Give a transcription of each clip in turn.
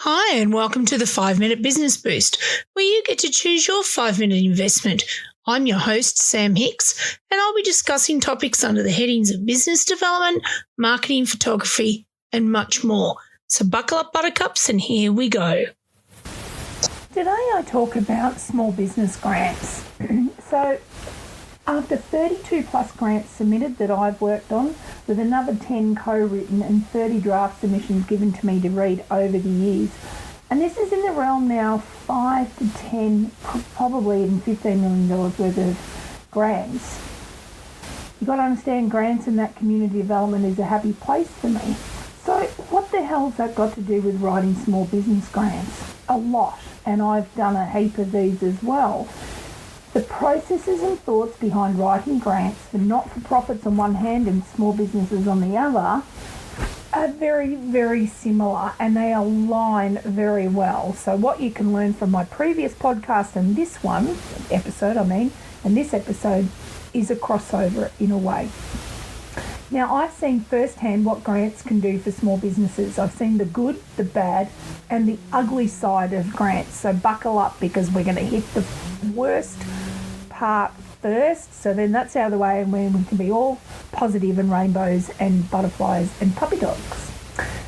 Hi, and welcome to the 5-Minute Business Boost, where you get to choose your 5-minute investment. I'm your host, Sam Hicks, and I'll be discussing topics under the headings of business development, marketing, photography, and much more. So buckle up, buttercups, and here we go. Today I talk about small business grants. So after 32 plus grants submitted that I've worked on, with another 10 co-written and 30 draft submissions given to me to read over the years, and this is in the realm now 5 to 10, probably even $15 million worth of grants. You've got to understand, grants in that community development is a happy place for me. So what the hell's that got to do with writing small business grants? A lot, and I've done a heap of these as well. The processes and thoughts behind writing grants for not-for-profits on one hand and small businesses on the other are very, very similar, and they align very well. So what you can learn from my previous podcast and this episode is a crossover in a way. Now, I've seen firsthand what grants can do for small businesses. I've seen the good, the bad, and the ugly side of grants. So buckle up, because we're going to hit the worst part first. So then that's out of the way, and we can be all positive and rainbows and butterflies and puppy dogs.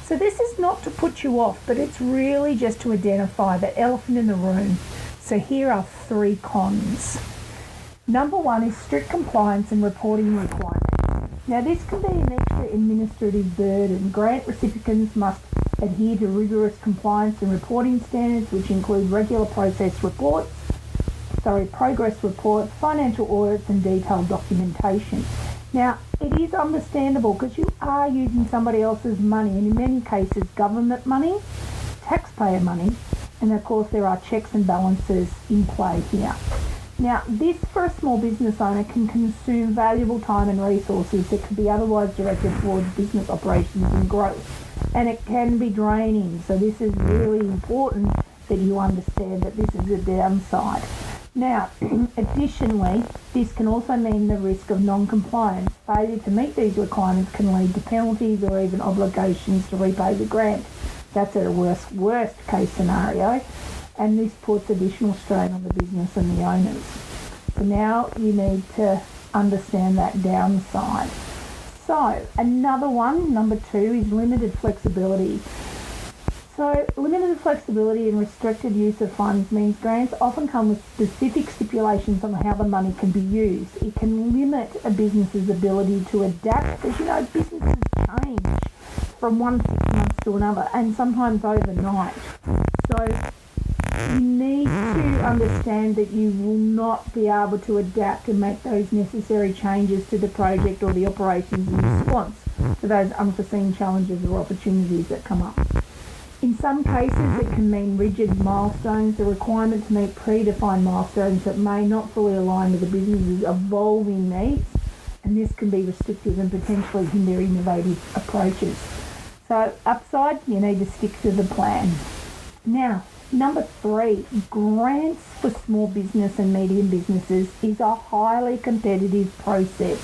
So this is not to put you off, but it's really just to identify the elephant in the room. So here are 3 cons. Number 1 is strict compliance and reporting requirements. Now, this can be an extra administrative burden. Grant recipients must adhere to rigorous compliance and reporting standards, which include regular progress reports, financial audits, and detailed documentation. Now, it is understandable because you are using somebody else's money, and in many cases, government money, taxpayer money, and of course, there are checks and balances in play here. Now, this for a small business owner can consume valuable time and resources that could be otherwise directed towards business operations and growth. And it can be draining. So this is really important that you understand that this is a downside. Now, additionally, this can also mean the risk of non-compliance. Failure to meet these requirements can lead to penalties or even obligations to repay the grant. That's a worst case scenario. And this puts additional strain on the business and the owners. So now you need to understand that downside. So another one, number 2, is limited flexibility. So limited flexibility and restricted use of funds means grants often come with specific stipulations on how the money can be used. It can limit a business's ability to adapt, because businesses change from 1 6 months to another, and sometimes overnight. So you need to understand that you will not be able to adapt and make those necessary changes to the project or the operations in response to those unforeseen challenges or opportunities that come up. In some cases, it can mean rigid milestones, the requirement to meet predefined milestones that may not fully align with the business's evolving needs, and this can be restrictive and potentially hinder innovative approaches. So upside, you need to stick to the plan. Now, number 3, grants for small business and medium businesses is a highly competitive process.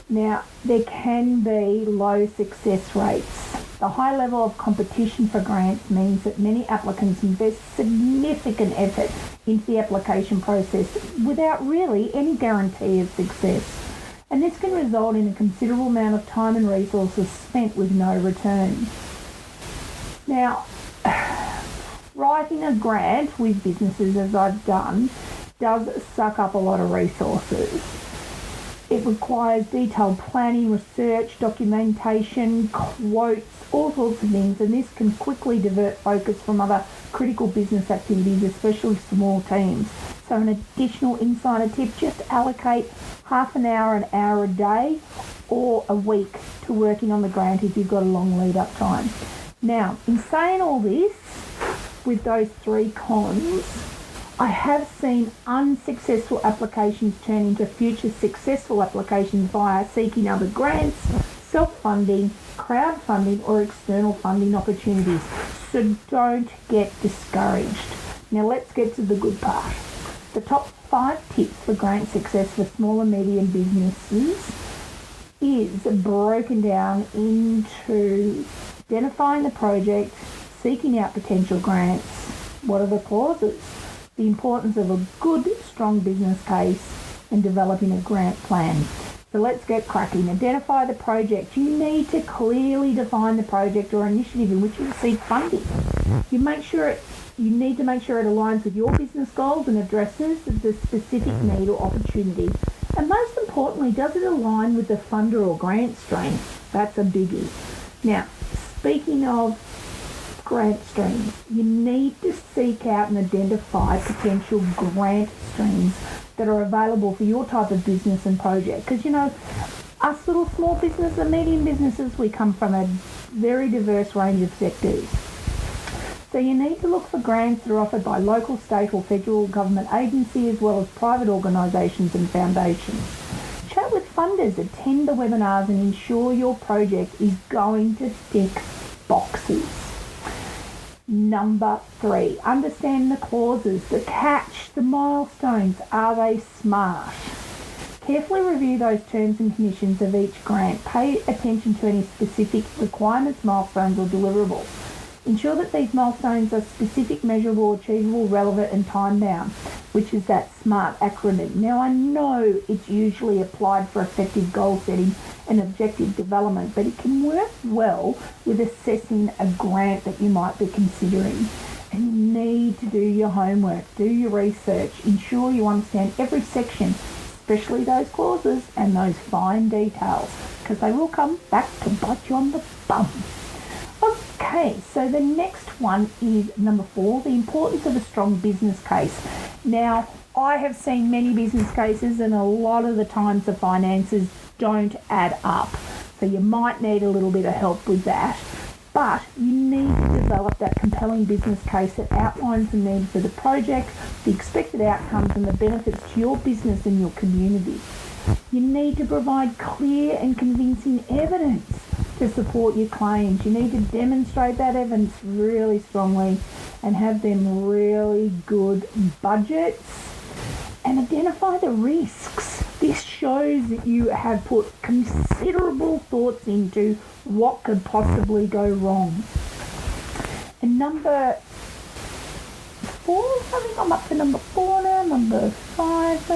Now, there can be low success rates. The high level of competition for grants means that many applicants invest significant effort into the application process without really any guarantee of success. And this can result in a considerable amount of time and resources spent with no return. Now, writing a grant with businesses, as I've done, does suck up a lot of resources. It requires detailed planning, research, documentation, quotes, all sorts of things, and this can quickly divert focus from other critical business activities, especially small teams. So an additional insider tip, just allocate half an hour a day or a week to working on the grant if you've got a long lead up time. Now, in saying all this, with those 3 cons, I have seen unsuccessful applications turn into future successful applications via seeking other grants, self-funding, crowdfunding, or external funding opportunities. So don't get discouraged. Now let's get to the good part. The top 5 tips for grant success for small and medium businesses is broken down into identifying the project, seeking out potential grants, what are the clauses? The importance of a good, strong business case and developing a grant plan. So let's get cracking. Identify the project. You need to clearly define the project or initiative in which you seek funding. You need to make sure it aligns with your business goals and addresses the specific need or opportunity. And most importantly, does it align with the funder or grant stream? That's a biggie. Now, speaking of grant streams, you need to seek out and identify potential grant streams that are available for your type of business and project. Because, us little small business and medium businesses, we come from a very diverse range of sectors. So you need to look for grants that are offered by local, state or federal government agency as well as private organisations and foundations. Chat with funders, attend the webinars and ensure your project is going to tick boxes. Number 3, understand the clauses, the catch, the milestones. Are they smart? Carefully review those terms and conditions of each grant. Pay attention to any specific requirements, milestones or deliverables. Ensure that these milestones are specific, measurable, achievable, relevant and time-bound, which is that SMART acronym. Now, I know it's usually applied for effective goal setting and objective development, but it can work well with assessing a grant that you might be considering. And you need to do your homework, do your research, ensure you understand every section, especially those clauses and those fine details, because they will come back to bite you on the bum. Okay, so the next one is number 4, the importance of a strong business case. Now, I have seen many business cases and a lot of the times the finances don't add up. So you might need a little bit of help with that. But you need to develop that compelling business case that outlines the need for the project, the expected outcomes and the benefits to your business and your community. You need to provide clear and convincing evidence to support your claims. You need to demonstrate that evidence really strongly and have them really good budgets and identify the risks. This shows that you have put considerable thoughts into what could possibly go wrong. And number 4, I think I'm up to number 4 now, number 5,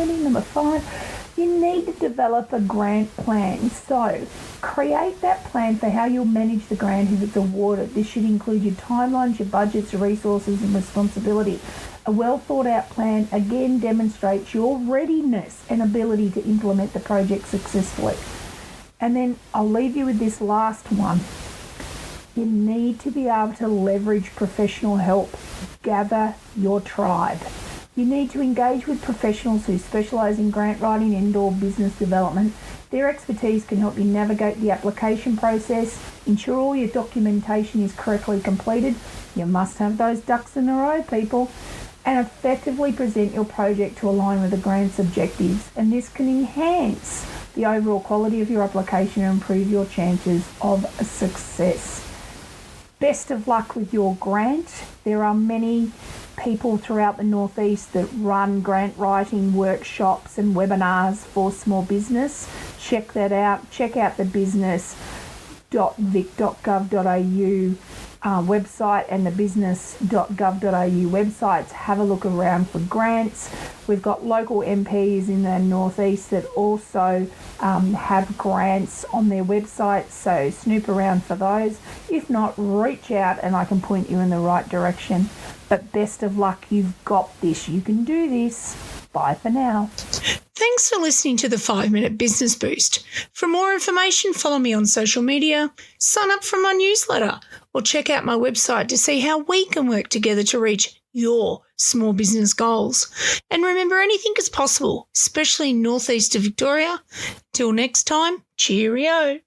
you need to develop a grant plan. So create that plan for how you'll manage the grant if it's awarded. This should include your timelines, your budgets, your resources and responsibility. A well thought out plan again demonstrates your readiness and ability to implement the project successfully. And then I'll leave you with this last one. You need to be able to leverage professional help. Gather your tribe. You need to engage with professionals who specialise in grant writing and or business development. Their expertise can help you navigate the application process, ensure all your documentation is correctly completed. You must have those ducks in a row, people. And effectively present your project to align with the grant's objectives. And this can enhance the overall quality of your application and improve your chances of success. Best of luck with your grant. There are many people throughout the Northeast that run grant writing workshops and webinars for small business. Check that out. Check out the business.vic.gov.au website and the business.gov.au websites. Have a look around for grants. We've got local MPs in the Northeast that also have grants on their website, so snoop around for those. If not, reach out and I can point you in the right direction. But best of luck, you've got this. You can do this. Bye for now. Thanks for listening to the 5-Minute Business Boost. For more information, follow me on social media, sign up for my newsletter, or check out my website to see how we can work together to reach your small business goals. And remember, anything is possible, especially northeast of Victoria. Till next time, cheerio.